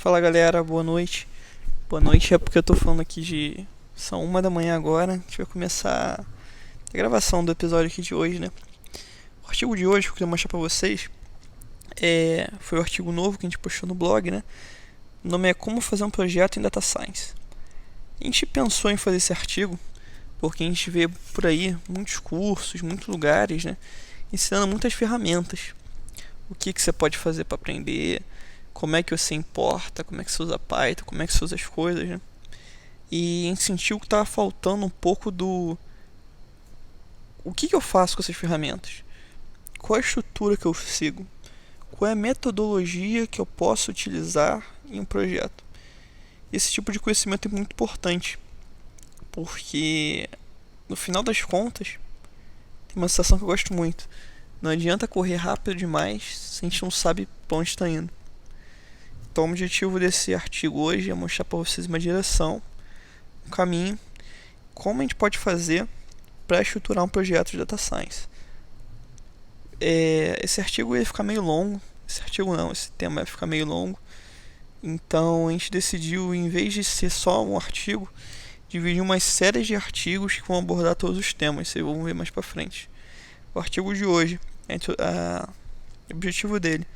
Fala galera, boa noite. Boa noite é porque eu tô falando aqui de. São 1 da manhã agora. A gente vai começar a gravação do episódio aqui de hoje, né? O artigo de hoje que eu queria mostrar pra vocês foi o artigo novo que a gente postou no blog, né? O nome é Como Fazer um Projeto em Data Science. A gente pensou em fazer esse artigo porque a gente vê por aí muitos cursos, muitos lugares, né? Ensinando muitas ferramentas. O que você pode fazer para aprender, como é que você importa, como é que você usa Python, como é que você usa as coisas, né? E a gente sentiu que estava faltando um pouco do o que eu faço com essas ferramentas, qual é a estrutura que eu sigo, qual é a metodologia que eu posso utilizar em um projeto. Esse tipo de conhecimento é muito importante, porque no final das contas tem uma sensação que eu gosto muito. Não adianta correr rápido demais se a gente não sabe para onde está indo. Então o objetivo desse artigo hoje é mostrar para vocês uma direção, um caminho, como a gente pode fazer para estruturar um projeto de Data Science. Esse artigo ia ficar meio longo, esse tema ia ficar meio longo, então a gente decidiu, em vez de ser só um artigo, dividir umas séries de artigos que vão abordar todos os temas, vocês vão ver mais para frente. O artigo de hoje, o objetivo dele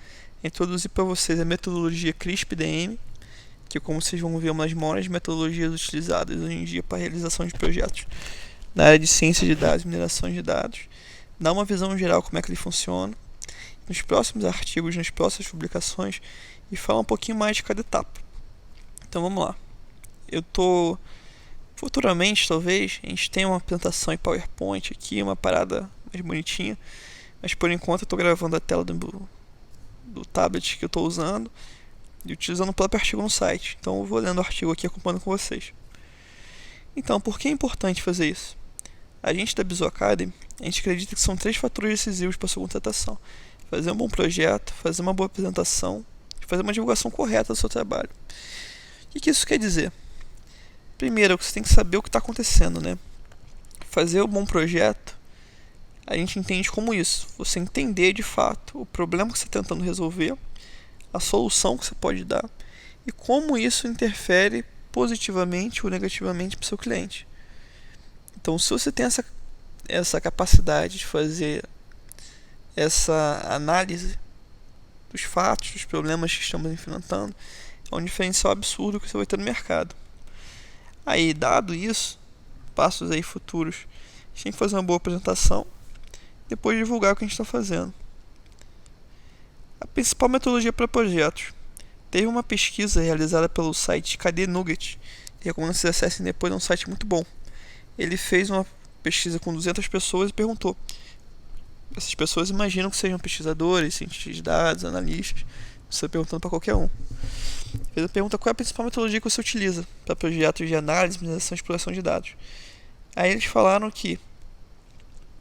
é introduzir para vocês a metodologia CRISP-DM, que, como vocês vão ver, é uma das maiores metodologias utilizadas hoje em dia para a realização de projetos na área de ciência de dados e mineração de dados. Dá uma visão geral como é que ele funciona nos próximos artigos, nas próximas publicações, e fala um pouquinho mais de cada etapa. Então vamos lá. Futuramente, talvez, a gente tenha uma apresentação em PowerPoint aqui, uma parada mais bonitinha, mas por enquanto eu estou gravando a tela do tablet que eu estou usando e utilizando o próprio artigo no site. Então eu vou lendo o artigo aqui acompanhando com vocês. Então, por que é importante fazer isso? A gente da Bizu Academy, a gente acredita que são 3 fatores decisivos para a sua contratação: fazer um bom projeto, fazer uma boa apresentação e fazer uma divulgação correta do seu trabalho. O que isso quer dizer? Primeiro, você tem que saber o que está acontecendo, né? Fazer um bom projeto, a gente entende como isso: você entender de fato o problema que você está tentando resolver, a solução que você pode dar e como isso interfere positivamente ou negativamente para o seu cliente. Então, se você tem essa capacidade de fazer essa análise dos fatos, dos problemas que estamos enfrentando, é um diferencial absurdo que você vai ter no mercado. Aí, dado isso, passos aí futuros, a gente tem que fazer uma boa apresentação, depois divulgar o que a gente está fazendo. A principal metodologia para projetos. Teve uma pesquisa realizada pelo site KD Nugget, recomendo que vocês acessem depois, é um site muito bom. Ele fez uma pesquisa com 200 pessoas e perguntou. Essas pessoas imaginam que sejam pesquisadores, cientistas de dados, analistas. Você está perguntando para qualquer um. Fez a pergunta: qual é a principal metodologia que você utiliza para projetos de análise, mineração e exploração de dados? Aí eles falaram que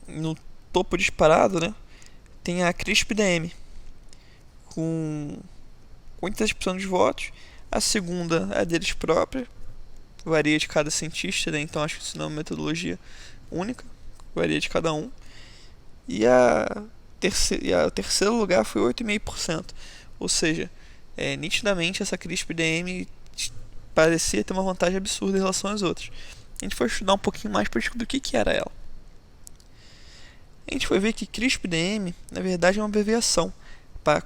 no topo disparado, né, tem a CRISP-DM com 80% dos votos. A segunda é a deles própria, varia de cada cientista, né? Então acho que isso não é uma metodologia única, varia de cada um. E o terceiro lugar foi 8,5%. Ou seja, nitidamente essa CRISP-DM parecia ter uma vantagem absurda em relação às outras. A gente foi estudar um pouquinho mais para descobrir o que era ela. A gente foi ver que CRISP-DM, na verdade, é uma abreviação para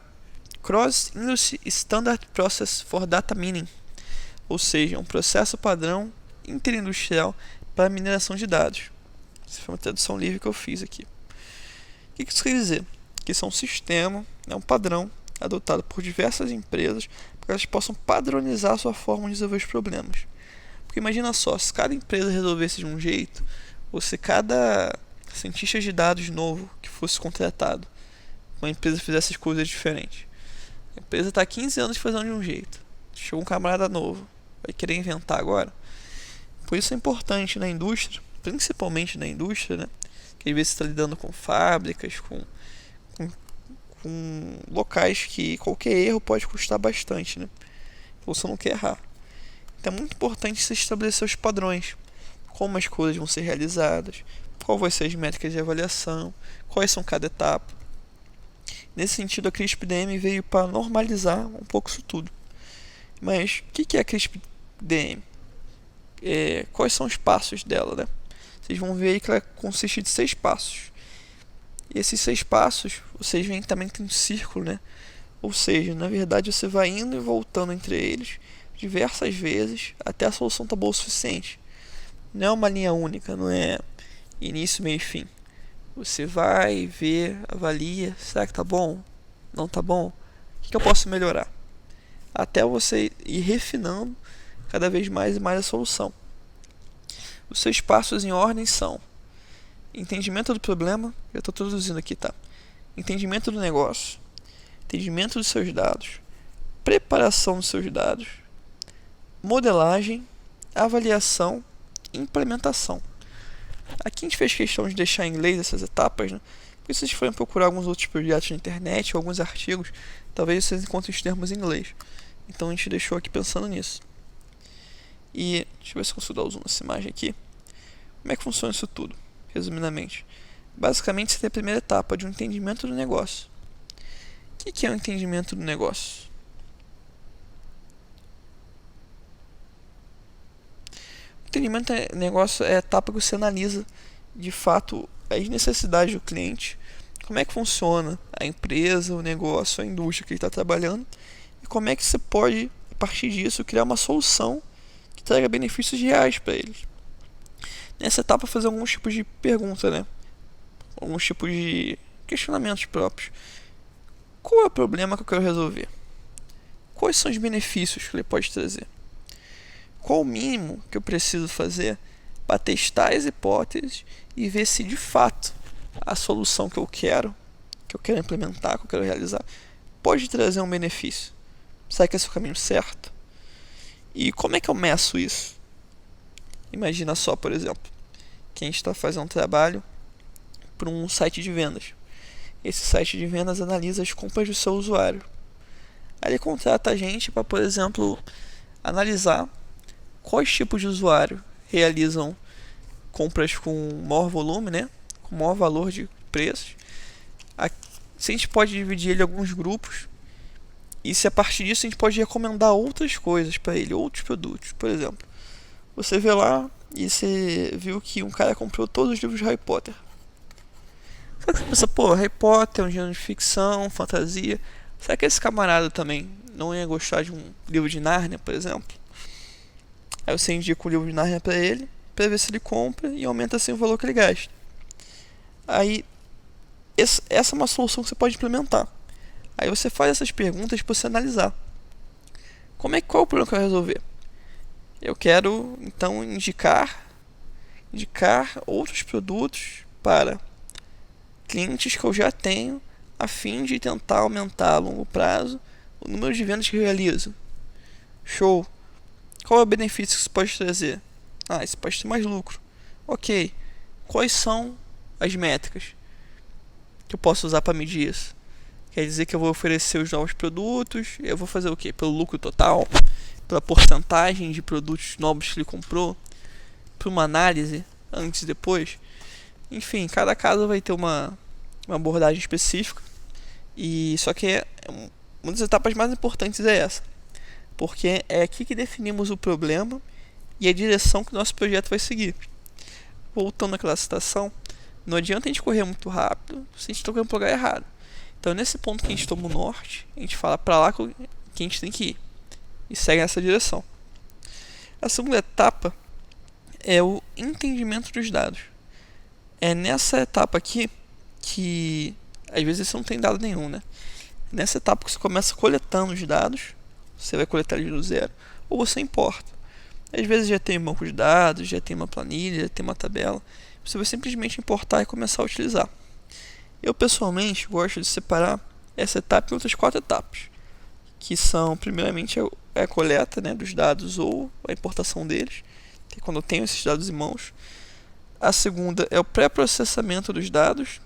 Cross Industry Standard Process for Data Mining, ou seja, um processo padrão interindustrial para mineração de dados. Essa foi uma tradução livre que eu fiz aqui. O que isso quer dizer? Que isso é um sistema, um padrão adotado por diversas empresas para que elas possam padronizar a sua forma de resolver os problemas. Porque imagina só, se cada empresa resolvesse de um jeito, ou se cada cientista de dados novo que fosse contratado, uma empresa fizesse as coisas diferentes. A empresa está há 15 anos fazendo de um jeito. Chegou um camarada novo, vai querer inventar agora? Por isso é importante na indústria, principalmente na indústria, né? Que às vezes você está lidando com fábricas, com locais que qualquer erro pode custar bastante, né? Você não quer errar. Então é muito importante você estabelecer os padrões, como as coisas vão ser realizadas, qual vai ser as métricas de avaliação, quais são cada etapa. Nesse sentido, a CRISP-DM veio para normalizar um pouco isso tudo. Mas o que é a CRISP DM? Quais são os passos dela, né? Vocês vão ver aí que ela consiste de 6 passos. E esses 6 passos, vocês veem que também tem um círculo, né? Ou seja, na verdade você vai indo e voltando entre eles diversas vezes até a solução estar boa o suficiente. Não é uma linha única, não é início, meio e fim. Você vai, vê, avalia, será que tá bom? Não tá bom? O que eu posso melhorar? Até você ir refinando cada vez mais e mais a solução. Os 6 passos em ordem são: entendimento do problema, eu estou traduzindo aqui, tá? Entendimento do negócio, entendimento dos seus dados, preparação dos seus dados, modelagem, avaliação e implementação. Aqui a gente fez questão de deixar em inglês essas etapas, né? Porque se vocês forem procurar alguns outros projetos na internet ou alguns artigos, talvez vocês encontrem os termos em inglês. Então a gente deixou aqui pensando nisso. E deixa eu ver se eu consigo dar zoom nessa imagem aqui. Como é que funciona isso tudo? Resumidamente, basicamente você tem a primeira etapa de um entendimento do negócio. O que é o entendimento do negócio? O entendimento do negócio é a etapa que você analisa de fato as necessidades do cliente, como é que funciona a empresa, o negócio, a indústria que ele está trabalhando, e como é que você pode, a partir disso, criar uma solução que traga benefícios reais para eles. Nessa etapa, fazer alguns tipos de pergunta, né? Alguns tipos de questionamentos próprios. Qual é o problema que eu quero resolver? Quais são os benefícios que ele pode trazer? Qual o mínimo que eu preciso fazer para testar as hipóteses e ver se de fato a solução que eu quero implementar, que eu quero realizar, pode trazer um benefício? Será que esse é o caminho certo? E como é que eu meço isso? Imagina só, por exemplo, que a gente está fazendo um trabalho para um site de vendas. Esse site de vendas analisa as compras do seu usuário. Aí ele contrata a gente para, por exemplo, analisar quais tipos de usuário realizam compras com maior volume, né? Com maior valor de preços. Se a gente pode dividir ele em alguns grupos, e se a partir disso a gente pode recomendar outras coisas para ele, outros produtos. Por exemplo, você vê lá e você viu que um cara comprou todos os livros de Harry Potter. Só que você pensa, pô, Harry Potter é um gênero de ficção, fantasia. Será que esse camarada também não ia gostar de um livro de Nárnia, por exemplo? Aí você indica o livro de Nárnia pra ele, pra ver se ele compra e aumenta assim o valor que ele gasta. Aí, essa é uma solução que você pode implementar. Aí você faz essas perguntas para você analisar. Qual é o problema que eu quero resolver? Eu quero, então, indicar outros produtos para clientes que eu já tenho, a fim de tentar aumentar a longo prazo o número de vendas que eu realizo. Show! Qual é o benefício que isso pode trazer? Isso pode ter mais lucro. Ok. Quais são as métricas que eu posso usar para medir isso? Quer dizer que eu vou oferecer os novos produtos, eu vou fazer o quê? Pelo lucro total? Pela porcentagem de produtos novos que ele comprou? Por uma análise antes e depois? Enfim, cada caso vai ter uma abordagem específica. E só que uma das etapas mais importantes é essa, porque é aqui que definimos o problema e a direção que o nosso projeto vai seguir. Voltando àquela citação, não adianta a gente correr muito rápido se a gente tocar no lugar errado. Então, nesse ponto que a gente toma o norte, a gente fala para lá que a gente tem que ir e segue nessa direção. A segunda etapa é o entendimento dos dados. É nessa etapa aqui que às vezes você não tem dado nenhum, né? Nessa etapa que você começa coletando os dados, você vai coletar eles do zero, ou você importa. Às vezes já tem um banco de dados, já tem uma planilha, já tem uma tabela. Você vai simplesmente importar e começar a utilizar. Eu pessoalmente gosto de separar essa etapa em outras 4 etapas, que são, primeiramente, a coleta, né, dos dados ou a importação deles, que é quando eu tenho esses dados em mãos. A segunda é o pré-processamento dos dados,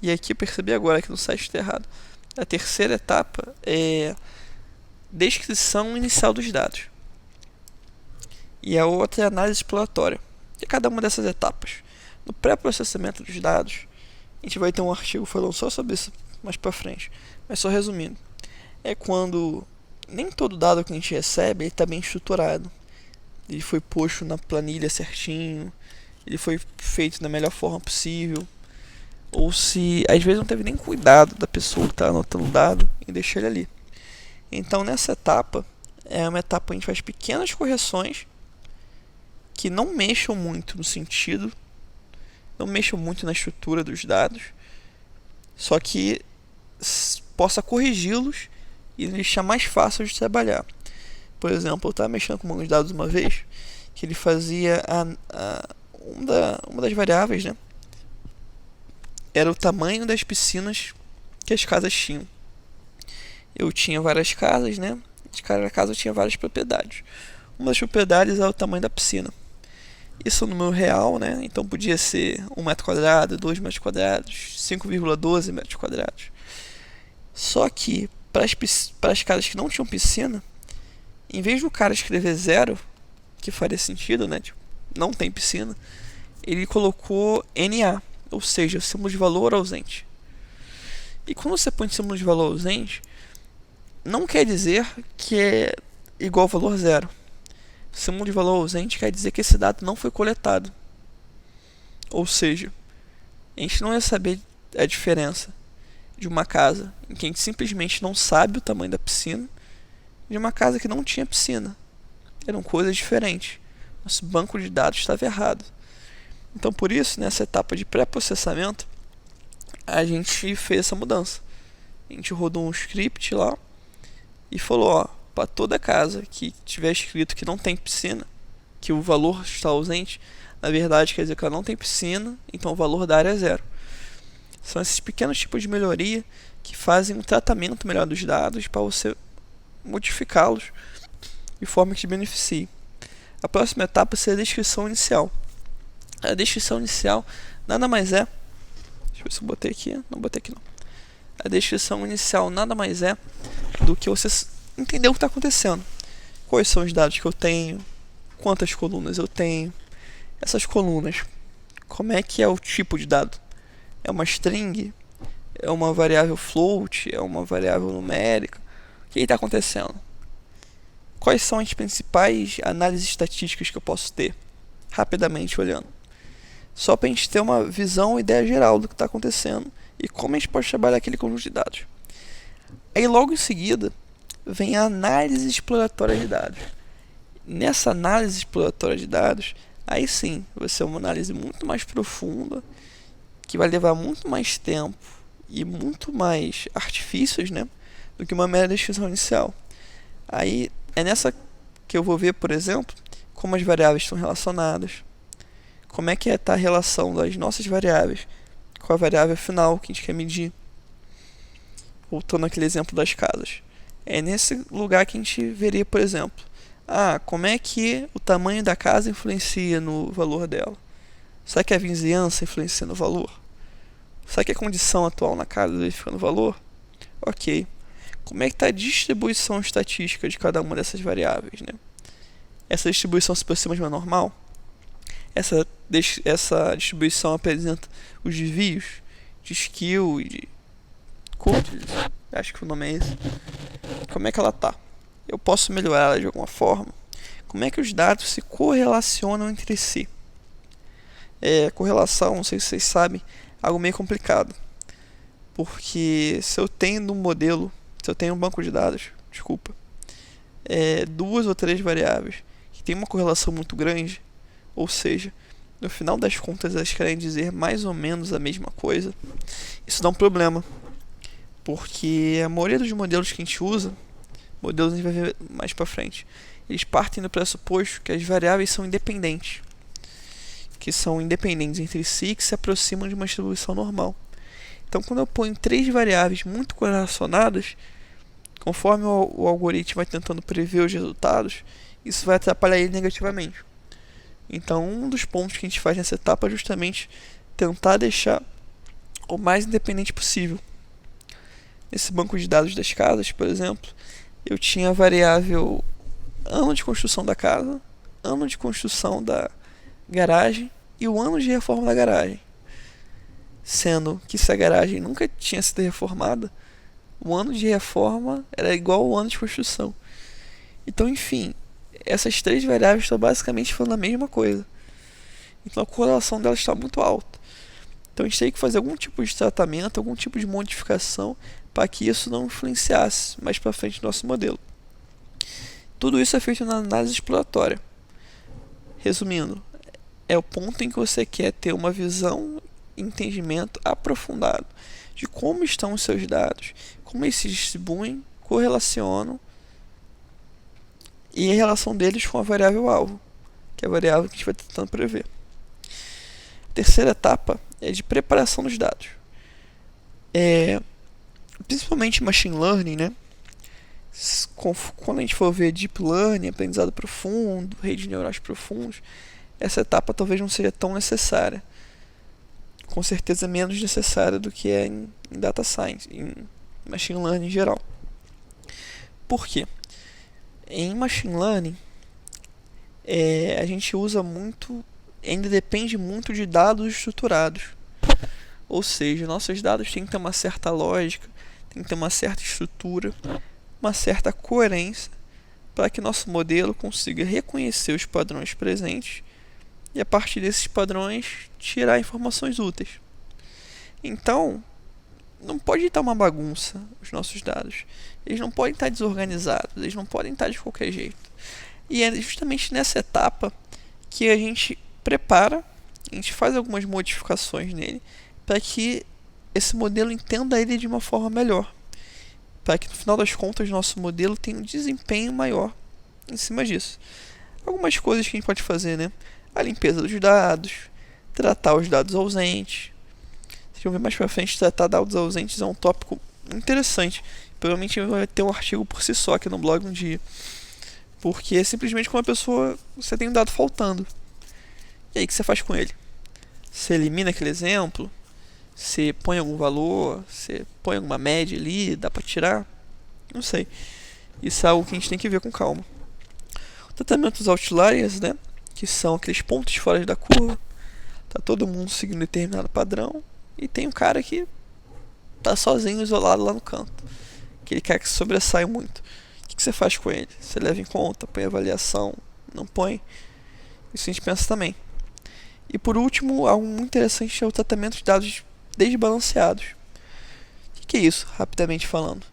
e aqui eu percebi agora que no site está errado. A terceira etapa é descrição inicial dos dados. E a outra é análise exploratória. E cada uma dessas etapas. No pré-processamento dos dados, a gente vai ter um artigo falando só sobre isso mais pra frente. Mas só resumindo. É quando nem todo dado que a gente recebe está bem estruturado. Ele foi posto na planilha certinho, ele foi feito da melhor forma possível, ou se às vezes não teve nem cuidado da pessoa que está anotando o dado em deixar ele ali. Então nessa etapa, é uma etapa que a gente faz pequenas correções que não mexam muito no sentido, não mexam muito na estrutura dos dados, só que possa corrigi-los e deixar mais fácil de trabalhar. Por exemplo, eu estava mexendo com alguns dados uma vez, que ele fazia uma das variáveis, né? Era o tamanho das piscinas que as casas tinham. Eu tinha várias casas, né? De cada casa eu tinha várias propriedades. Uma das propriedades era o tamanho da piscina. Isso no número real, né? Então podia ser 1 metro quadrado, 2 metros quadrados, 5,12 metros quadrados. Só que para as casas que não tinham piscina, em vez do cara escrever 0, que faria sentido, né? Tipo, não tem piscina, ele colocou NA, ou seja, símbolo de valor ausente. E quando você põe símbolo de valor ausente, não quer dizer que é igual ao valor 0. Símbolo de valor ausente quer dizer que esse dado não foi coletado. Ou seja, a gente não ia saber a diferença de uma casa em que a gente simplesmente não sabe o tamanho da piscina de uma casa que não tinha piscina. Eram coisas diferentes. Nosso banco de dados estava errado. Então, por isso, nessa etapa de pré-processamento, a gente fez essa mudança. A gente rodou um script lá e falou, ó, para toda casa que tiver escrito que não tem piscina, que o valor está ausente, na verdade quer dizer que ela não tem piscina, então o valor da área é 0. São esses pequenos tipos de melhoria que fazem um tratamento melhor dos dados para você modificá-los de forma que te beneficie. A próxima etapa seria a descrição inicial. A descrição inicial nada mais é... Deixa eu ver se eu botei aqui. Não botei aqui não. A descrição inicial nada mais é do que você entender o que está acontecendo. Quais são os dados que eu tenho, quantas colunas eu tenho, essas colunas, como é que é o tipo de dado. É uma string? É uma variável float? É uma variável numérica? O que está acontecendo? Quais são as principais análises estatísticas que eu posso ter? Rapidamente olhando. Só para a gente ter uma visão, ideia geral do que está acontecendo e como a gente pode trabalhar aquele conjunto de dados. Aí logo em seguida vem a análise exploratória de dados. Nessa análise exploratória de dados, aí sim vai ser uma análise muito mais profunda, que vai levar muito mais tempo e muito mais artifícios, né, do que uma mera descrição inicial. Aí é nessa que eu vou ver, por exemplo, como as variáveis estão relacionadas, como é que está a relação das nossas variáveis com a variável final que a gente quer medir. Voltando àquele exemplo das casas. É nesse lugar que a gente veria, por exemplo, como é que o tamanho da casa influencia no valor dela? Será que a vizinhança influencia no valor? Será que a condição atual na casa verifica no valor? Ok. Como é que está a distribuição estatística de cada uma dessas variáveis, né? Essa distribuição se aproxima de uma normal? Essa distribuição apresenta os desvios de skew e de Curtis, acho que o nome é esse. Como é que ela tá? Eu posso melhorar ela de alguma forma? Como é que os dados se correlacionam entre si? Correlação, não sei se vocês sabem, é algo meio complicado. Porque se eu tenho um modelo, se eu tenho um banco de dados, duas ou três variáveis que tem uma correlação muito grande, ou seja, no final das contas elas querem dizer mais ou menos a mesma coisa, isso dá um problema. Porque a maioria dos modelos que a gente usa, modelos a gente vai ver mais pra frente, eles partem do pressuposto que as variáveis são independentes. Que são independentes entre si e que se aproximam de uma distribuição normal. Então quando eu ponho três variáveis muito correlacionadas, conforme o algoritmo vai tentando prever os resultados, isso vai atrapalhar ele negativamente. Então um dos pontos que a gente faz nessa etapa é justamente tentar deixar o mais independente possível. Nesse banco de dados das casas, por exemplo, eu tinha a variável ano de construção da casa, ano de construção da garagem e o ano de reforma da garagem. Sendo que se a garagem nunca tinha sido reformada, o ano de reforma era igual ao ano de construção. Então, enfim, essas três variáveis estão basicamente falando a mesma coisa. Então a correlação delas está muito alta. Então a gente tem que fazer algum tipo de tratamento, algum tipo de modificação para que isso não influenciasse mais para frente no nosso modelo. Tudo isso é feito na análise exploratória. Resumindo, é o ponto em que você quer ter uma visão e entendimento aprofundado de como estão os seus dados, como eles se distribuem, correlacionam e a relação deles com a variável alvo, que é a variável que a gente vai tentando prever. A terceira etapa é de preparação dos dados. Principalmente machine learning, né? Quando a gente for ver deep learning, aprendizado profundo, redes neurais profundas, essa etapa talvez não seja tão necessária. Com certeza menos necessária do que é em data science, em machine learning em geral. Por quê? Em machine learning, a gente usa muito, ainda depende muito de dados estruturados. Ou seja, nossos dados têm que ter uma certa lógica, tem que ter uma certa estrutura, uma certa coerência, para que nosso modelo consiga reconhecer os padrões presentes e, a partir desses padrões, tirar informações úteis. Então, não pode estar uma bagunça os nossos dados. Eles não podem estar desorganizados, eles não podem estar de qualquer jeito. E é justamente nessa etapa que a gente prepara, a gente faz algumas modificações nele, para que esse modelo entenda ele de uma forma melhor. Para que no final das contas nosso modelo tenha um desempenho maior em cima disso. Algumas coisas que a gente pode fazer, né? A limpeza dos dados, tratar os dados ausentes. Vocês vão ver mais pra frente, tratar dados ausentes é um tópico interessante. Provavelmente vai ter um artigo por si só aqui no blog um dia. Porque é simplesmente quando a pessoa, você tem um dado faltando. E aí o que você faz com ele? Você elimina aquele exemplo? Você põe algum valor? Você põe alguma média ali? Dá pra tirar? Não sei. Isso é algo que a gente tem que ver com calma. O tratamento dos outliers, né? Que são aqueles pontos fora da curva. Tá todo mundo seguindo um determinado padrão. E tem um cara que tá sozinho, isolado lá no canto. Aquele cara que sobressai muito. O que você faz com ele? Você leva em conta? Põe avaliação? Não põe? Isso a gente pensa também. E por último, algo muito interessante é o tratamento de dados desbalanceados. O que é isso, rapidamente falando?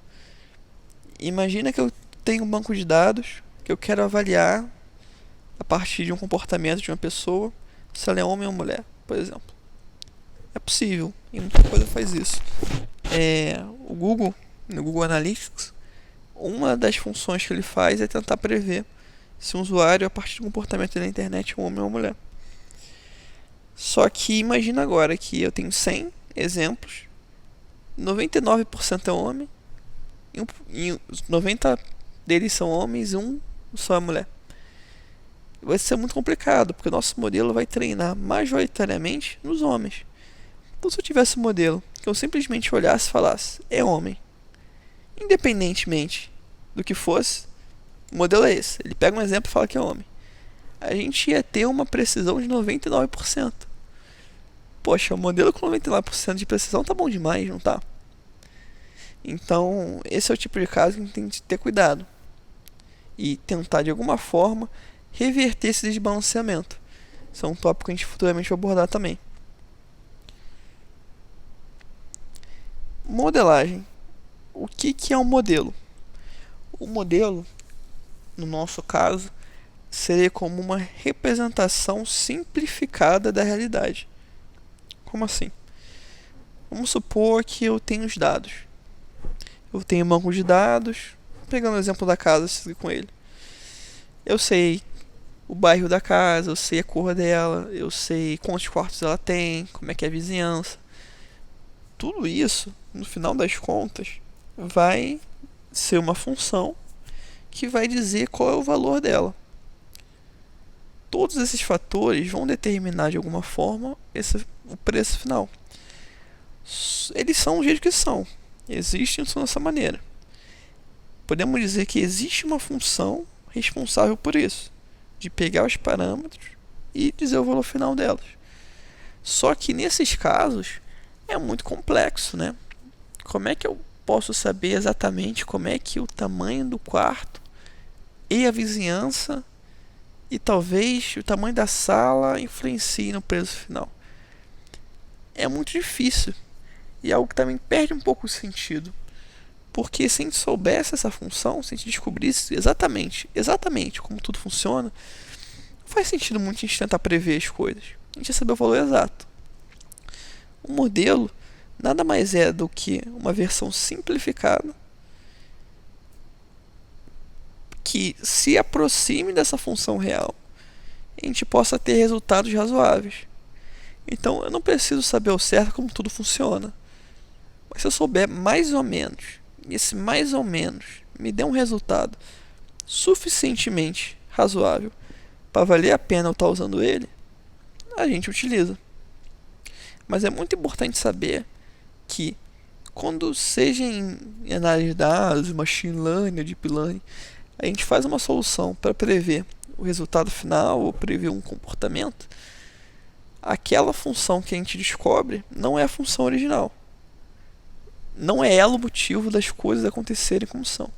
Imagina que eu tenho um banco de dados que eu quero avaliar a partir de um comportamento de uma pessoa, se ela é homem ou mulher, por exemplo. É possível, e muita coisa faz isso. O Google, no Google Analytics, uma das funções que ele faz é tentar prever se um usuário, a partir do comportamento da internet, é um homem ou uma mulher. Só que imagina agora que eu tenho 100 exemplos, 99% é homem, e 90 deles são homens e um só é mulher. Vai ser muito complicado, porque o nosso modelo vai treinar majoritariamente nos homens. Então, se eu tivesse um modelo que eu simplesmente olhasse e falasse, é homem, independentemente do que fosse, o modelo é esse. Ele pega um exemplo e fala que é homem. A gente ia ter uma precisão de 99%. Poxa, o modelo com 99% de precisão tá bom demais, não tá? Então, esse é o tipo de caso que a gente tem que ter cuidado. E tentar, de alguma forma, reverter esse desbalanceamento. Isso é um tópico que a gente futuramente vai abordar também. Modelagem. O que é um modelo? O modelo, no nosso caso, seria como uma representação simplificada da realidade. Como assim? Vamos supor que eu tenho os dados. Eu tenho um banco de dados. Pegando o exemplo da casa, sigo com ele. Eu sei o bairro da casa, eu sei a cor dela, eu sei quantos quartos ela tem, como é que é a vizinhança. Tudo isso, no final das contas, vai ser uma função que vai dizer qual é o valor dela. Todos esses fatores vão determinar de alguma forma o preço final. Eles são do jeito que são. Existem dessa maneira. Podemos dizer que existe uma função responsável por isso, de pegar os parâmetros e dizer o valor final delas. Só que nesses casos é muito complexo, né? Como é que eu posso saber exatamente como é que o tamanho do quarto e a vizinhança e talvez o tamanho da sala influencie no preço final. É muito difícil e é algo que também perde um pouco o sentido. Porque se a gente soubesse essa função, se a gente descobrisse exatamente como tudo funciona, não faz sentido muito a gente tentar prever as coisas. A gente ia saber o valor exato. O modelo nada mais é do que uma versão simplificada que se aproxime dessa função real e a gente possa ter resultados razoáveis. Então eu não preciso saber ao certo como tudo funciona. Mas se eu souber mais ou menos, e esse mais ou menos me der um resultado suficientemente razoável para valer a pena eu estar usando ele, a gente utiliza. Mas é muito importante saber que quando seja em análise de dados, machine learning, deep learning, a gente faz uma solução para prever o resultado final ou prever um comportamento, aquela função que a gente descobre não é a função original. Não é ela o motivo das coisas acontecerem como são.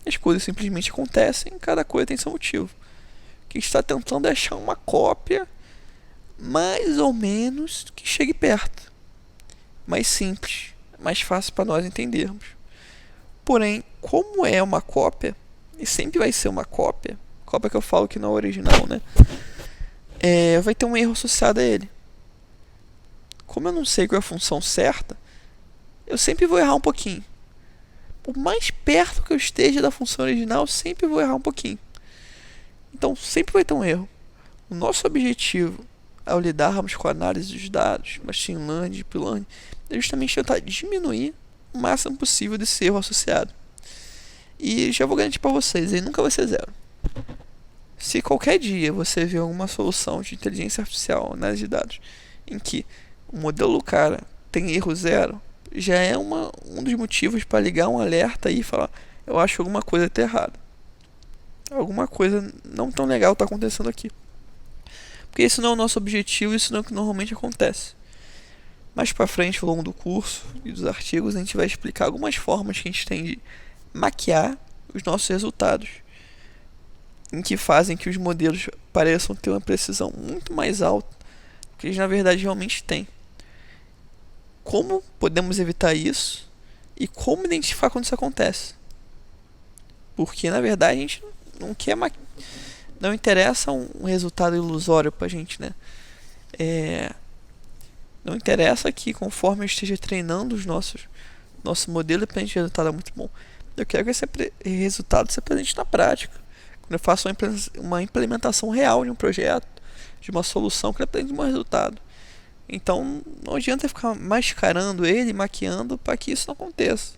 As coisas simplesmente acontecem, cada coisa tem seu motivo. O que a gente está tentando é achar uma cópia mais ou menos que chegue perto. Mais simples, mais fácil para nós entendermos. Porém, como é uma cópia, e sempre vai ser uma cópia que eu falo que não é original, né? Vai ter um erro associado a ele. Como eu não sei qual é a função certa, eu sempre vou errar um pouquinho. Por mais perto que eu esteja da função original, eu sempre vou errar um pouquinho. Então sempre vai ter um erro. O nosso objetivo ao lidarmos com a análise dos dados, machine learning, deep learning, é justamente tentar diminuir o máximo possível desse erro associado. E já vou garantir para vocês, ele nunca vai ser zero. Se qualquer dia você vê alguma solução de inteligência artificial, análise de dados, em que o modelo do cara tem erro zero, já é um dos motivos para ligar um alerta e falar: eu acho que alguma coisa está errada. Alguma coisa não tão legal está acontecendo aqui. Porque esse não é o nosso objetivo, isso não é o que normalmente acontece. Mais para frente, ao longo do curso e dos artigos, a gente vai explicar algumas formas que a gente tem de maquiar os nossos resultados, em que fazem que os modelos pareçam ter uma precisão muito mais alta do que eles na verdade realmente têm. Como podemos evitar isso e como identificar quando isso acontece? Porque na verdade a gente não quer não interessa um resultado ilusório pra gente, né? Não interessa que conforme eu esteja treinando nosso modelo para a gente resultado é muito bom. Eu quero que esse resultado seja presente na prática. Quando eu faço uma implementação real de um projeto, de uma solução que apresente um bom resultado. Então não adianta ficar mascarando ele, maquiando para que isso não aconteça.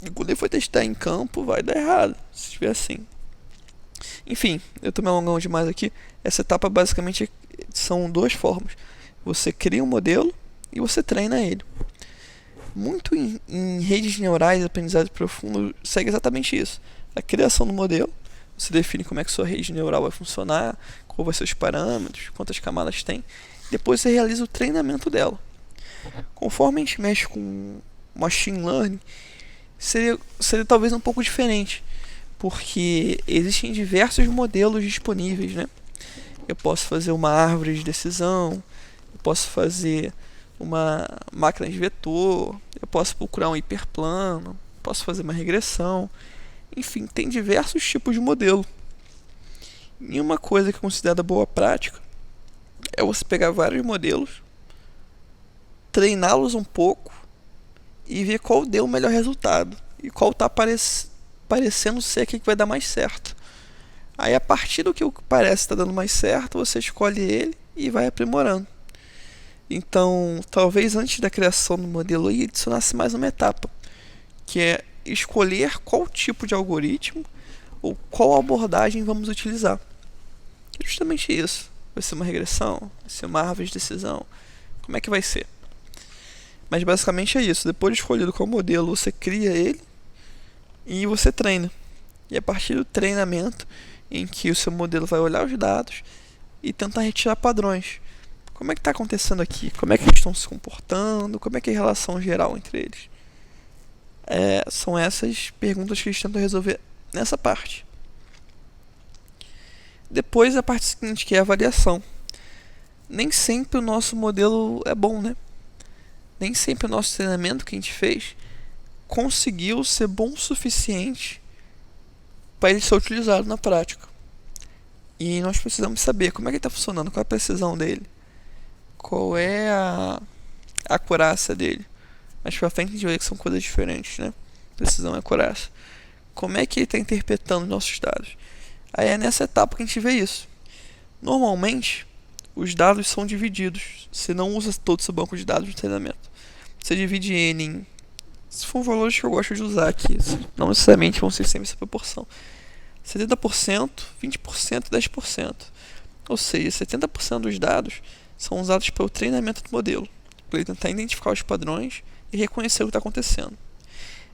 E quando ele for testar em campo, vai dar errado, se estiver assim. Enfim, eu estou me alongando demais aqui. Essa etapa basicamente são duas formas. Você cria um modelo e você treina ele. Muito em redes neurais, aprendizado profundo, segue exatamente isso. A criação do modelo, você define como é que sua rede neural vai funcionar, qual vai ser os parâmetros, quantas camadas tem. Depois você realiza o treinamento dela. Conforme a gente mexe com machine learning, seria talvez um pouco diferente, porque existem diversos modelos disponíveis, né? Eu posso fazer uma árvore de decisão, eu posso fazer uma máquina de vetor, eu posso procurar um hiperplano, posso fazer uma regressão. Enfim, tem diversos tipos de modelo. E uma coisa que é considerada boa prática é você pegar vários modelos, treiná-los um pouco e ver qual deu o melhor resultado e qual está parecendo ser aquele que vai dar mais certo. Aí a partir do que parece estar dando mais certo, você escolhe ele e vai aprimorando. Então, talvez antes da criação do modelo aí adicionasse mais uma etapa, que é escolher qual tipo de algoritmo ou qual abordagem vamos utilizar. É justamente isso. Vai ser uma regressão? Vai ser uma árvore de decisão? Como é que vai ser? Mas basicamente é isso. Depois de escolhido qual modelo, você cria ele e você treina. E a partir do treinamento, em que o seu modelo vai olhar os dados e tentar retirar padrões. Como é que está acontecendo aqui? Como é que eles estão se comportando? Como é que é a relação geral entre eles? São essas perguntas que eles tentam resolver nessa parte. Depois a parte seguinte, que é a avaliação. Nem sempre o nosso modelo é bom, né? Nem sempre o nosso treinamento que a gente fez conseguiu ser bom o suficiente para ele ser utilizado na prática. E nós precisamos saber como é que ele está funcionando, qual é a precisão dele, qual é a acurácia dele. Mais pra frente a gente vai ver que são coisas diferentes, né? Precisão e acurácia. Como é que ele está interpretando os nossos dados? Aí é nessa etapa que a gente vê isso. Normalmente, os dados são divididos. Você não usa todo o seu banco de dados no treinamento. Você divide ele em... Se for valores que eu gosto de usar aqui, não necessariamente vão ser sempre essa proporção. 70%, 20% e 10%. Ou seja, 70% dos dados são usados para o treinamento do modelo, para ele tentar identificar os padrões e reconhecer o que está acontecendo.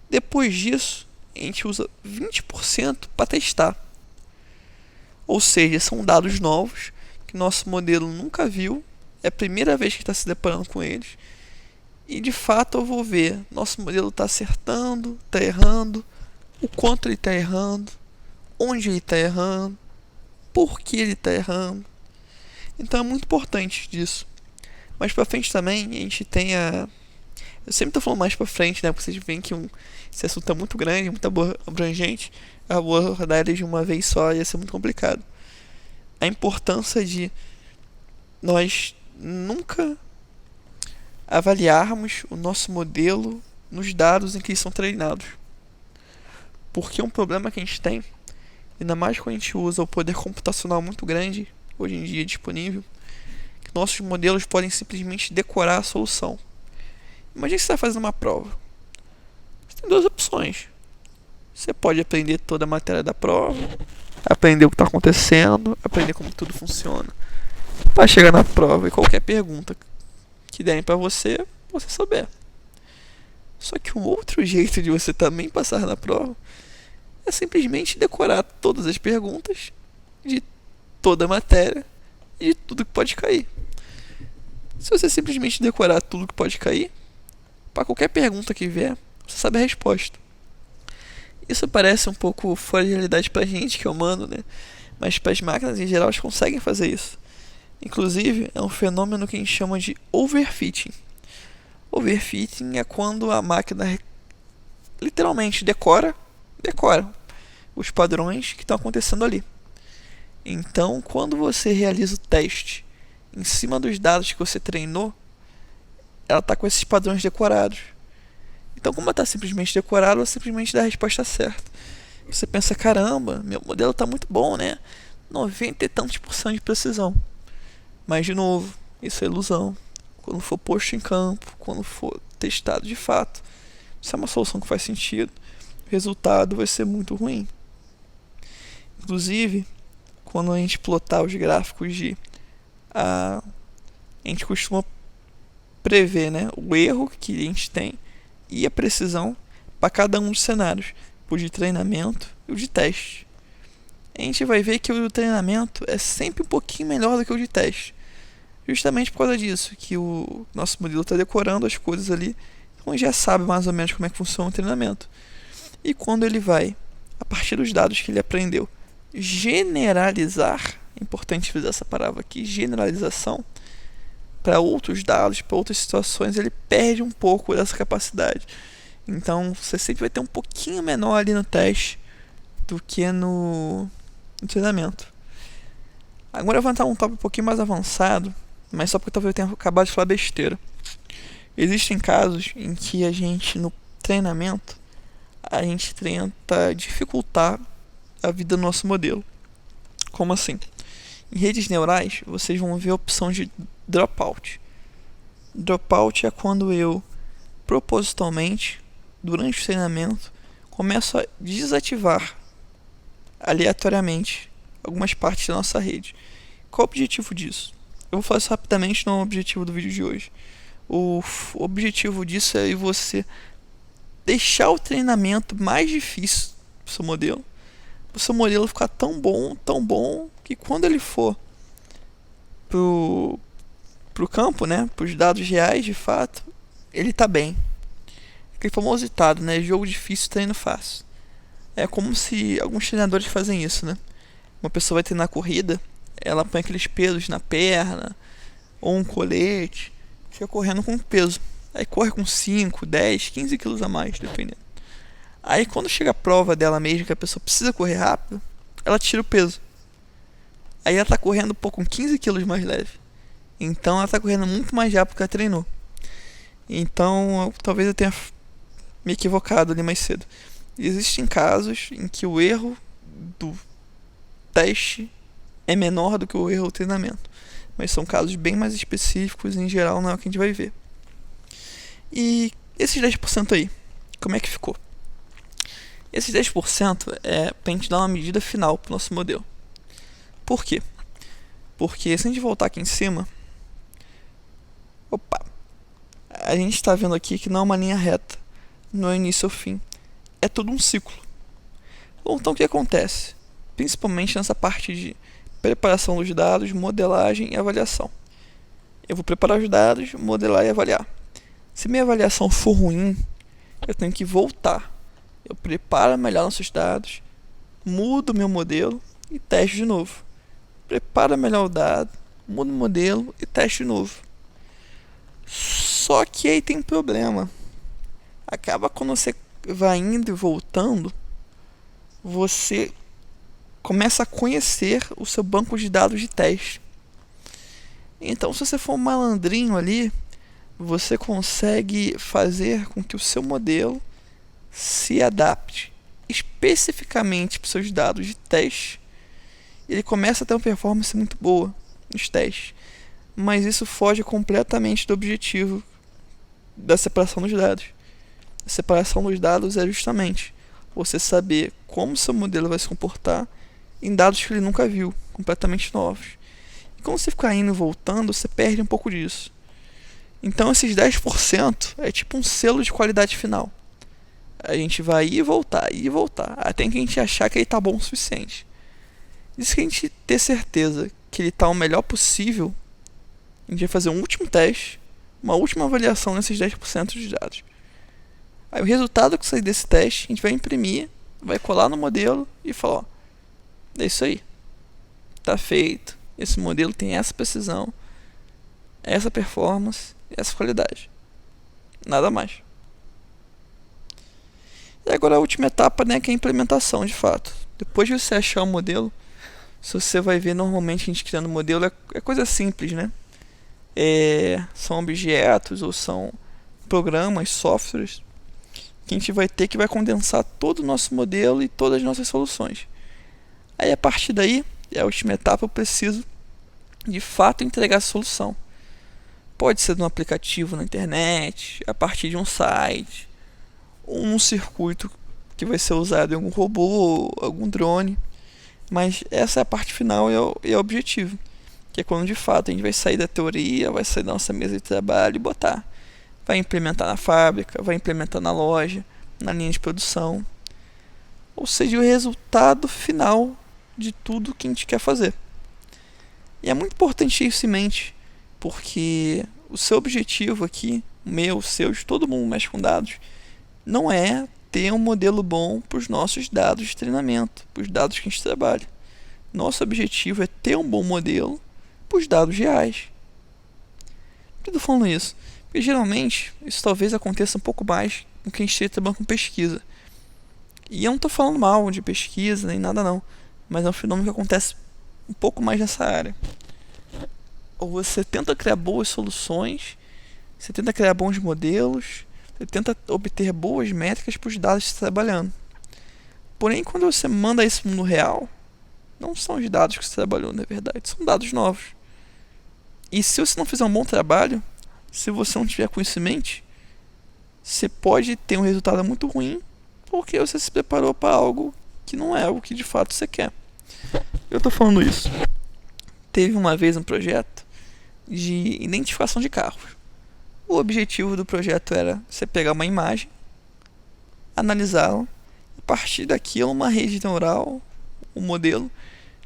Depois disso, a gente usa 20% para testar. Ou seja, são dados novos que nosso modelo nunca viu, é a primeira vez que está se deparando com eles. E de fato eu vou ver, nosso modelo está acertando, está errando, o quanto ele está errando, onde ele está errando, por que ele está errando. Então é muito importante disso. Mais pra frente também a gente tem a... Eu sempre tô falando mais pra frente, né? Porque vocês veem que esse assunto é muito grande, muito abrangente. Abordar ele de uma vez só ia ser muito complicado. A importância de nós nunca avaliarmos o nosso modelo nos dados em que eles são treinados. Porque um problema que a gente tem, ainda mais quando a gente usa o poder computacional muito grande, hoje em dia disponível, que nossos modelos podem simplesmente decorar a solução. Imagina que você está fazendo uma prova. Você tem duas opções. Você pode aprender toda a matéria da prova, aprender o que está acontecendo, aprender como tudo funciona, para chegar na prova e qualquer pergunta que derem para você, você souber. Só que um outro jeito de você também passar na prova é simplesmente decorar todas as perguntas de toda a matéria e de tudo que pode cair. Se você simplesmente decorar tudo que pode cair, para qualquer pergunta que vier, você sabe a resposta. Isso parece um pouco fora de realidade pra gente, que é humano, né? Mas para as máquinas em geral, elas conseguem fazer isso. Inclusive, é um fenômeno que a gente chama de overfitting. Overfitting é quando a máquina literalmente decora os padrões que estão acontecendo ali. Então, quando você realiza o teste em cima dos dados que você treinou, ela está com esses padrões decorados. Então, como ela está simplesmente decorada, ela simplesmente dá a resposta certa. Você pensa, caramba, meu modelo está muito bom, né? 90 e tantos por cento de precisão. Mas, de novo, isso é ilusão. Quando for posto em campo, quando for testado de fato, se é uma solução que faz sentido, o resultado vai ser muito ruim. Inclusive, quando a gente plotar os gráficos a gente costuma prever, né, o erro que a gente tem e a precisão para cada um dos cenários, o de treinamento e o de teste. A gente vai ver que o de treinamento é sempre um pouquinho melhor do que o de teste, justamente por causa disso, que o nosso modelo está decorando as coisas ali, então ele já sabe mais ou menos como é que funciona o treinamento. E quando ele vai, a partir dos dados que ele aprendeu, generalizar, é importante usar essa palavra aqui, generalização, para outros dados, para outras situações, ele perde um pouco dessa capacidade. Então você sempre vai ter um pouquinho menor ali no teste do que no treinamento. Agora eu vou entrar num tópico um pouquinho mais avançado, mas só porque talvez eu tenha acabado de falar besteira. Existem casos em que a gente, no treinamento, a gente tenta dificultar a vida do nosso modelo. Como assim? Em redes neurais, vocês vão ver a opção de dropout. Dropout é quando eu, propositalmente, durante o treinamento, começo a desativar aleatoriamente algumas partes da nossa rede. Qual o objetivo disso? Eu vou falar isso rapidamente, não é o objetivo do vídeo de hoje. O objetivo disso é você deixar o treinamento mais difícil para o seu modelo. Para o seu modelo ficar tão bom, que quando ele for pro campo, né, para os dados reais de fato, ele tá bem. Aquele famoso ditado, né, jogo difícil, treino fácil. É como se alguns treinadores fazem isso, né? uma pessoa vai treinar corrida, ela põe aqueles pesos na perna, ou um colete, fica correndo com peso. Aí corre com 5, 10, 15 quilos a mais, dependendo. Aí quando chega a prova dela mesma, que a pessoa precisa correr rápido, ela tira o peso. Aí ela tá correndo com 15 quilos mais leve. Então ela tá correndo muito mais rápido que ela treinou. Então talvez eu tenha me equivocado ali mais cedo. Existem casos em que o erro do teste é menor do que o erro do treinamento. Mas são casos bem mais específicos, em geral não é o que a gente vai ver. E esses 10% aí, como é que ficou? Esses 10% é pra gente dar uma medida final pro nosso modelo. Por quê? Porque se a gente voltar aqui em cima, a gente está vendo aqui que não é uma linha reta, não é início ao fim, é todo um ciclo. Bom, então o que acontece? Principalmente nessa parte de preparação dos dados, modelagem e avaliação. Eu vou preparar os dados, modelar e avaliar. Se minha avaliação for ruim, eu tenho que voltar. Eu preparo melhor nossos dados, mudo meu modelo e testo de novo. Prepara melhor o dado, muda o modelo e teste de novo. Só que aí tem problema. Acaba quando você vai indo e voltando, você começa a conhecer o seu banco de dados de teste. Então, se você for um malandrinho ali, você consegue fazer com que o seu modelo se adapte especificamente para os seus dados de teste. Ele começa a ter uma performance muito boa nos testes, mas isso foge completamente do objetivo da separação dos dados. A separação dos dados é justamente você saber como seu modelo vai se comportar em dados que ele nunca viu, completamente novos. E quando você ficar indo e voltando, você perde um pouco disso. Então esses 10% é tipo um selo de qualidade final. A gente vai ir e voltar, até que a gente achar que ele está bom o suficiente. Isso que a gente ter certeza que ele está o melhor possível, a gente vai fazer um último teste, uma última avaliação nesses 10% de dados. Aí o resultado que sair desse teste, a gente vai imprimir, vai colar no modelo e falar, ó, é isso aí, tá feito, esse modelo tem essa precisão, essa performance, essa qualidade, nada mais. E agora a última etapa, né, que é a implementação de fato. Depois de você achar o modelo, se você vai ver, normalmente a gente criando modelo é coisa simples, né? São objetos ou são programas, softwares que a gente vai ter que vai condensar todo o nosso modelo e todas as nossas soluções. Aí a partir daí, é a última etapa, eu preciso de fato entregar a solução. Pode ser de um aplicativo na internet, a partir de um site, ou um circuito que vai ser usado em algum robô, algum drone. Mas essa é a parte final e é o objetivo, que é quando de fato a gente vai sair da teoria, vai sair da nossa mesa de trabalho e botar. Vai implementar na fábrica, vai implementar na loja, na linha de produção. Ou seja, o resultado final de tudo que a gente quer fazer. E é muito importante isso em mente, porque o seu objetivo aqui, o meu, o seu, de todo mundo mexe com dados, não é ter um modelo bom para os nossos dados de treinamento, para os dados que a gente trabalha. Nosso objetivo é ter um bom modelo para os dados reais. Por que eu estou falando isso? Porque geralmente isso talvez aconteça um pouco mais com quem esteja trabalhando com pesquisa. E eu não estou falando mal de pesquisa nem nada não, mas é um fenômeno que acontece um pouco mais nessa área. Ou você tenta criar boas soluções, você tenta criar bons modelos, você tenta obter boas métricas para os dados que você está trabalhando. Porém, quando você manda isso no real, não são os dados que você trabalhou, na verdade, são dados novos. E se você não fizer um bom trabalho, se você não tiver conhecimento, você pode ter um resultado muito ruim, porque você se preparou para algo que não é o que de fato você quer. Eu estou falando isso. Teve uma vez um projeto de identificação de carros. O objetivo do projeto era você pegar uma imagem, analisá-la, a partir daquilo uma rede neural, um modelo,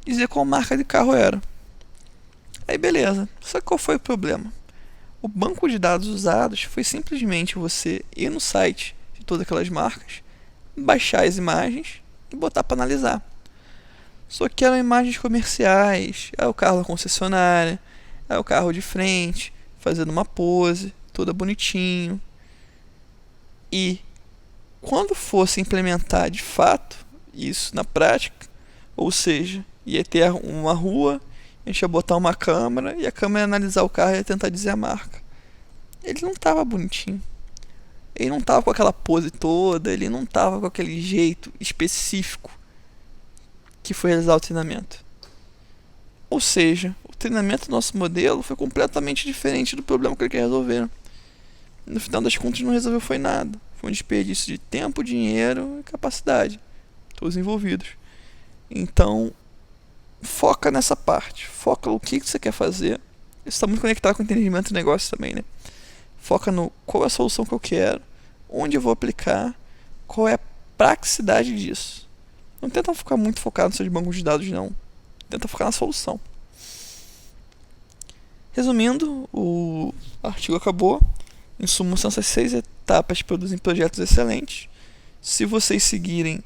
dizer qual marca de carro era. Aí beleza, só que qual foi o problema? O banco de dados usados foi simplesmente você ir no site de todas aquelas marcas, baixar as imagens e botar para analisar. Só que eram imagens comerciais, é o carro da concessionária, é o carro de frente, fazendo uma pose, toda bonitinho. E quando fosse implementar de fato isso na prática, ou seja, ia ter uma rua, a gente ia botar uma câmera e a câmera ia analisar o carro e ia tentar dizer a marca. Ele não tava bonitinho. Ele não tava com aquela pose toda, ele não tava com aquele jeito específico que foi realizar o treinamento. Ou seja, o treinamento do nosso modelo foi completamente diferente do problema que ele quer resolver. No final das contas não resolveu foi nada. Foi um desperdício de tempo, dinheiro e capacidade. Todos envolvidos. Então, foca nessa parte. Foca no que você quer fazer. Isso está muito conectado com o entendimento do negócio também, né? Foca no qual é a solução que eu quero, onde eu vou aplicar, qual é a praticidade disso. Não tenta ficar muito focado nos seus bancos de dados, não. Tenta focar na solução. Resumindo, o artigo acabou. Em suma, são essas 6 etapas que produzem projetos excelentes. Se vocês seguirem,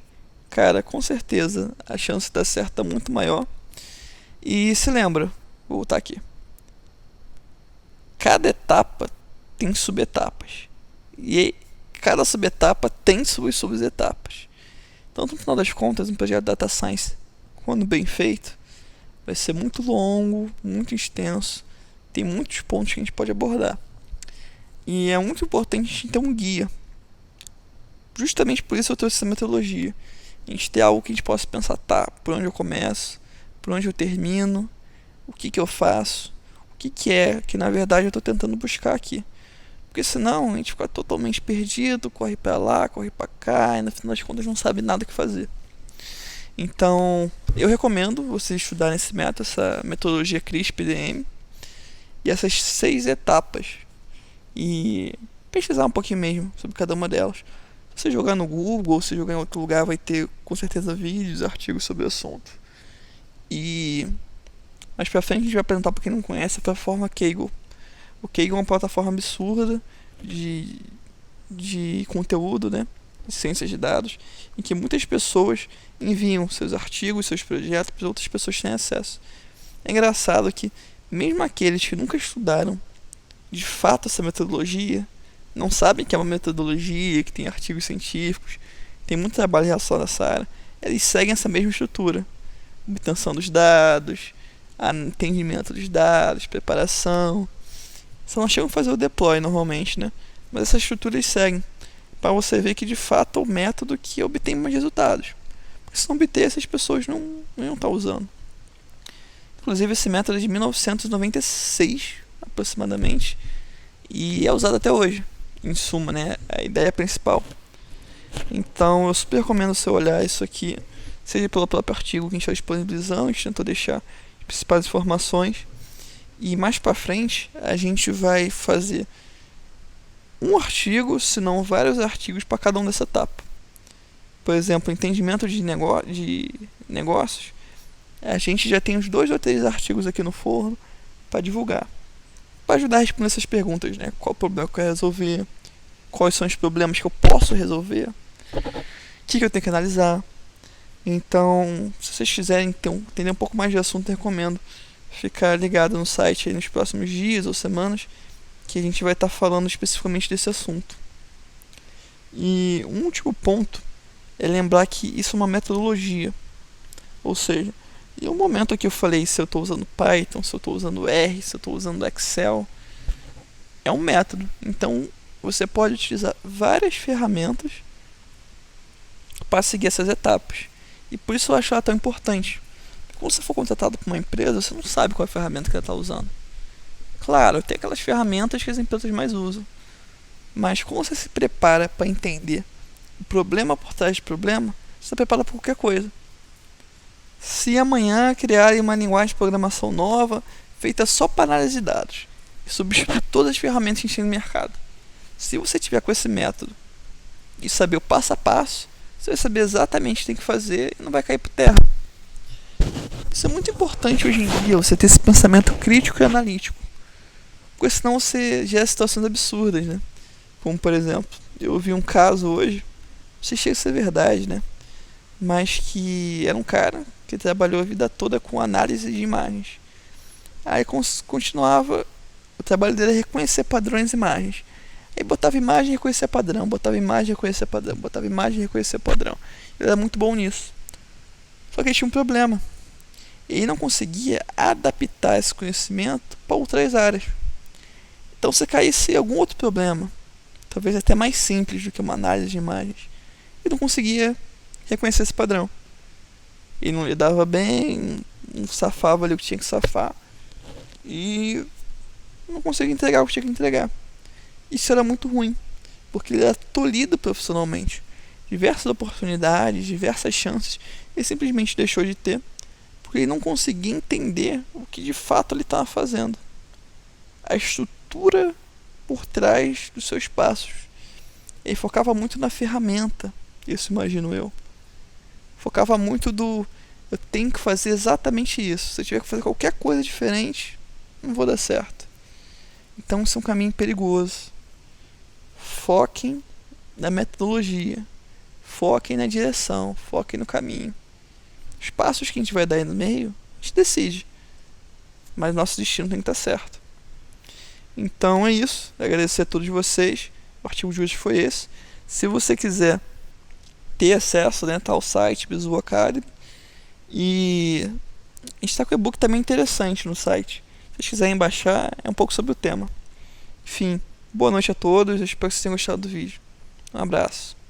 cara, com certeza a chance de dar certo é muito maior. E se lembra, vou voltar aqui. Cada etapa tem subetapas. E cada subetapa tem suas subetapas. Então, no final das contas, um projeto de Data Science, quando bem feito, vai ser muito longo, muito extenso. Tem muitos pontos que a gente pode abordar. E é muito importante a gente ter um guia. Justamente por isso eu trouxe essa metodologia. A gente ter algo que a gente possa pensar, tá, por onde eu começo, por onde eu termino, o que eu faço, o que é que na verdade eu estou tentando buscar aqui. Porque senão a gente fica totalmente perdido, corre para lá, corre para cá, e no final das contas não sabe nada o que fazer. Então, eu recomendo você estudar nesse método, essa metodologia CRISP-DM, e essas 6 etapas. E pesquisar um pouquinho mesmo sobre cada uma delas. Se você jogar no Google ou se jogar em outro lugar, vai ter com certeza vídeos, artigos sobre o assunto. E mais pra frente a gente vai apresentar para quem não conhece a plataforma Kaggle. O Kaggle é uma plataforma absurda de conteúdo, né? De ciências de dados, em que muitas pessoas enviam seus artigos, seus projetos para outras pessoas terem acesso. É engraçado que mesmo aqueles que nunca estudaram de fato essa metodologia, não sabem que é uma metodologia, que tem artigos científicos, tem muito trabalho relacionado a essa área, eles seguem essa mesma estrutura. Obtenção dos dados, entendimento dos dados, preparação. Só não chegam a fazer o deploy normalmente, né? Mas essa estrutura eles seguem, para você ver que de fato é o método que obtém mais resultados. Porque se não obter, essas pessoas não iam estar usando. Inclusive esse método é de 1996, aproximadamente, e é usado até hoje, em suma, né? A ideia principal. Então eu super recomendo você olhar isso aqui, seja pelo próprio artigo que a gente está disponibilizando, a gente tentou deixar as principais informações, e mais para frente a gente vai fazer um artigo, se não vários artigos para cada uma dessa etapa. Por exemplo, entendimento de negócios, a gente já tem uns 2 ou 3 artigos aqui no forno para divulgar, para ajudar a responder essas perguntas, né? Qual o problema que eu quero resolver, quais são os problemas que eu posso resolver, o que eu tenho que analisar. Então, se vocês quiserem entender um pouco mais de assunto, eu recomendo ficar ligado no site aí nos próximos dias ou semanas, que a gente vai estar falando especificamente desse assunto. E um último ponto é lembrar que isso é uma metodologia, ou seja, em um momento que eu falei se eu estou usando Python, se eu estou usando R, se eu estou usando Excel, é um método. Então você pode utilizar várias ferramentas para seguir essas etapas. E por isso eu acho ela tão importante. Quando você for contratado por uma empresa, você não sabe qual é a ferramenta que ela está usando. Claro, tem aquelas ferramentas que as empresas mais usam. Mas quando você se prepara para entender o problema por trás do problema, você se prepara para qualquer coisa. Se amanhã criarem uma linguagem de programação nova, feita só para análise de dados, e substituir todas as ferramentas que a gente tem no mercado, se você tiver com esse método e saber o passo a passo, você vai saber exatamente o que tem que fazer e não vai cair por terra. Isso é muito importante hoje em dia, você ter esse pensamento crítico e analítico, porque senão você gera situações absurdas, né? Como por exemplo, eu vi um caso hoje, não sei se chega a ser verdade, né? Mas que era um cara que que trabalhou a vida toda com análise de imagens. Aí continuava, o trabalho dele é reconhecer padrões de imagens. Aí botava imagem e reconhecia padrão, botava imagem e reconhecia padrão, botava imagem e reconhecia padrão. Ele era muito bom nisso. Só que ele tinha um problema. Ele não conseguia adaptar esse conhecimento para outras áreas. Então se caísse algum outro problema, talvez até mais simples do que uma análise de imagens, ele não conseguia reconhecer esse padrão. Ele não lidava bem, não safava ali o que tinha que safar e não conseguia entregar o que tinha que entregar. Isso era muito ruim, porque ele era tolhido profissionalmente. Diversas oportunidades, diversas chances, ele simplesmente deixou de ter, porque ele não conseguia entender o que de fato ele estava fazendo. A estrutura por trás dos seus passos. Ele focava muito na ferramenta, isso imagino eu. Focava muito eu tenho que fazer exatamente isso. Se eu tiver que fazer qualquer coisa diferente, não vou dar certo. Então isso é um caminho perigoso. Foquem na metodologia. Foquem na direção. Foquem no caminho. Os passos que a gente vai dar aí no meio, a gente decide. Mas nosso destino tem que estar certo. Então é isso. Agradecer a todos vocês. O artigo de hoje foi esse. Se você quiser ter acesso, né, tá ao site Bizu Academy. E a gente está com o e-book também interessante no site. Se vocês quiserem baixar, é um pouco sobre o tema. Enfim, boa noite a todos. Eu espero que vocês tenham gostado do vídeo. Um abraço.